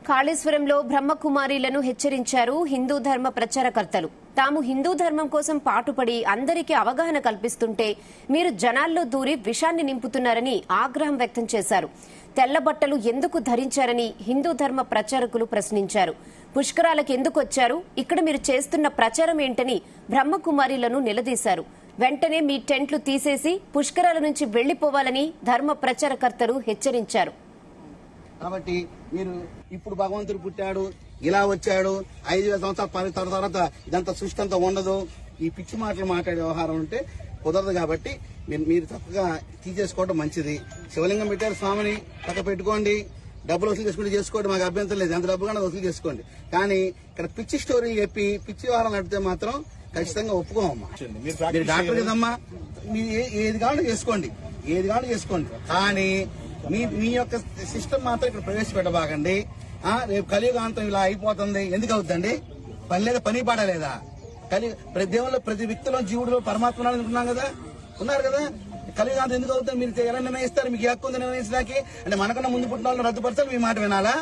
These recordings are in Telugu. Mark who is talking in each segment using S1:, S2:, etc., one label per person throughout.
S1: కాళేశ్వరంలో బ్రహ్మకుమారీలను హెచ్చరించారు హిందూ ధర్మ ప్రచారకర్తలు. తాము హిందూ ధర్మం కోసం పాటుపడి అందరికీ అవగాహన కల్పిస్తుంటే మీరు జనాల్లో దూరి విషాన్ని నింపుతున్నారని ఆగ్రహం వ్యక్తం చేశారు. తెల్ల బట్టలు ఎందుకు ధరించారని హిందూ ధర్మ ప్రచారకులు ప్రశ్నించారు. పుష్కరాలకు ఎందుకు వచ్చారు, ఇక్కడ మీరు చేస్తున్న ప్రచారం ఏంటని బ్రహ్మకుమారీలను నిలదీశారు. వెంటనే మీ టెంట్లు తీసేసి పుష్కరాల నుంచి వెళ్లిపోవాలని ధర్మ ప్రచారకర్తలు హెచ్చరించారు.
S2: కాబట్టి మీరు ఇప్పుడు భగవంతుడు పుట్టాడు, ఇలా వచ్చాడు, 5,000 సంవత్సరాల తర్వాత ఇదంతా సృష్టి అంతా ఉండదు, ఈ పిచ్చి మాటలు మాట్లాడే వ్యవహారం ఉంటే కుదరదు. కాబట్టి మీరు చక్కగా తీసేసుకోవడం మంచిది. శివలింగం పెట్టారు స్వామిని, పక్క పెట్టుకోండి, డబ్బులు వసూలు చేసుకుంటే చేసుకోండి, మాకు అభ్యంతరం లేదు. ఎంత డబ్బు కానీ వసూలు చేసుకోండి. కానీ ఇక్కడ పిచ్చి స్టోరీలు చెప్పి పిచ్చి వ్యవహారం నడిపితే మాత్రం ఖచ్చితంగా ఒప్పుకోమమ్మా. మీరు డాక్టర్ కదమ్మా, మీరు ఏది కావాలో చేసుకోండి, ఏది కావాలో చేసుకోండి. కానీ మీ యొక్క సిస్టమ్ మాత్రం ఇక్కడ ప్రవేశపెట్టబాకండి. రేపు కలియుగాంతం ఇలా అయిపోతుంది, ఎందుకు అవుతుందండి? పని లేదా, పని పాడలేదా? ప్రతి దేవుళ్ళు, ప్రతి వ్యక్తిలో జీవుడు పరమాత్మ అనుకున్నాం కదా, ఉన్నారు కదా. కలియుగాంతం ఎందుకు అవుతుంది? మీరు ఎలా నిర్ణయిస్తారు? మీకు హక్కు ఉంది నిర్ణయించడానికి. అంటే మనకన్నా ముందు పుట్టిన వాళ్ళని రద్దుపరచాలి, మీ మాట వినాలా?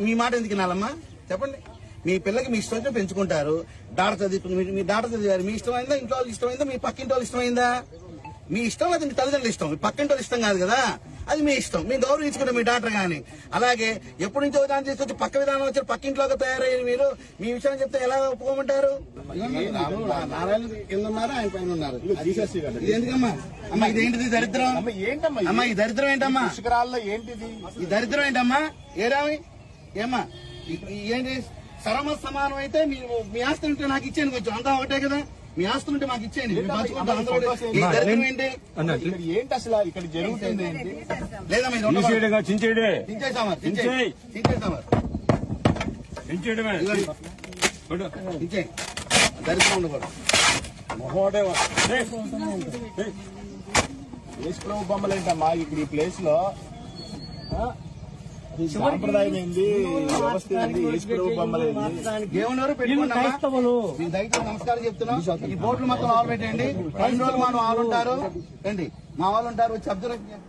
S2: మీ మాట ఎందుకు వినాలమ్మా చెప్పండి. మీ పిల్లకి మీ ఇష్టం పెంచుకుంటారు. డాక్టర్ చదువుకుని మీ డాక్టర్ చదివారు, మీ ఇష్టమైందా? ఇంట్లో వాళ్ళు ఇష్టమైందా? మీ పక్కింటి వాళ్ళు ఇష్టమైందా? మీ ఇష్టం లేదా మీ తల్లిదండ్రులు ఇష్టం, మీ పక్కింటి వాళ్ళు ఇష్టం కాదు కదా, అది మీ ఇష్టం. మీ గౌరవించుకుంటాం మీ డాక్టర్ గాని. అలాగే ఎప్పటి నుంచో విధానం తీసుకొచ్చి పక్క విధానం వచ్చి పక్కింట్లోకి తయారయ్యి మీరు మీ విషయం చెప్తే ఎలా ఒప్పుకోమంటారు? నారాయణ కింద ఉన్నారు, ఆయన పైన ఉన్నారు. ఇది ఎందుకమ్మా? అమ్మా ఇదేంటిది దరిద్రం? అమ్మా ఈ దరిద్రం ఏంటమ్మా? ఏంటిది ఈ దరిద్రం ఏంటమ్మా? ఏరామి ఏమ్మా ఏంటి? సరమ సమానం అయితే మీ ఆస్తి ఉంటే నాకు ఇచ్చేయండి, కొంచెం అంతా ఒకటే కదా. మీ ఆస్తి ఉంటే మాకు ఇచ్చేయండి. ఏంటి అసలు ఇక్కడ జరుగుతుంది? లేదా దరిద్రం ఉండకూడదు.
S3: ప్రభు బొమ్మలు ఏంటమ్మా ఇక్కడ ఈ ప్లేస్ లో? సాంప్రదాయం ఏంది, వ్యవస్థ ఏంది? యేసుప్రభు బొమ్మలు
S2: దేవునెవరు పెట్టుకున్నాము? దయచేసి నమస్కారం చెప్తున్నాం. ఈ బోట్లు మొత్తం ఆలు పెట్టండి. 2 రోజులు మనం ఆలు ఉంటారు, రండి, మా వాళ్ళు ఉంటారు, వచ్చి అబ్జర్వ్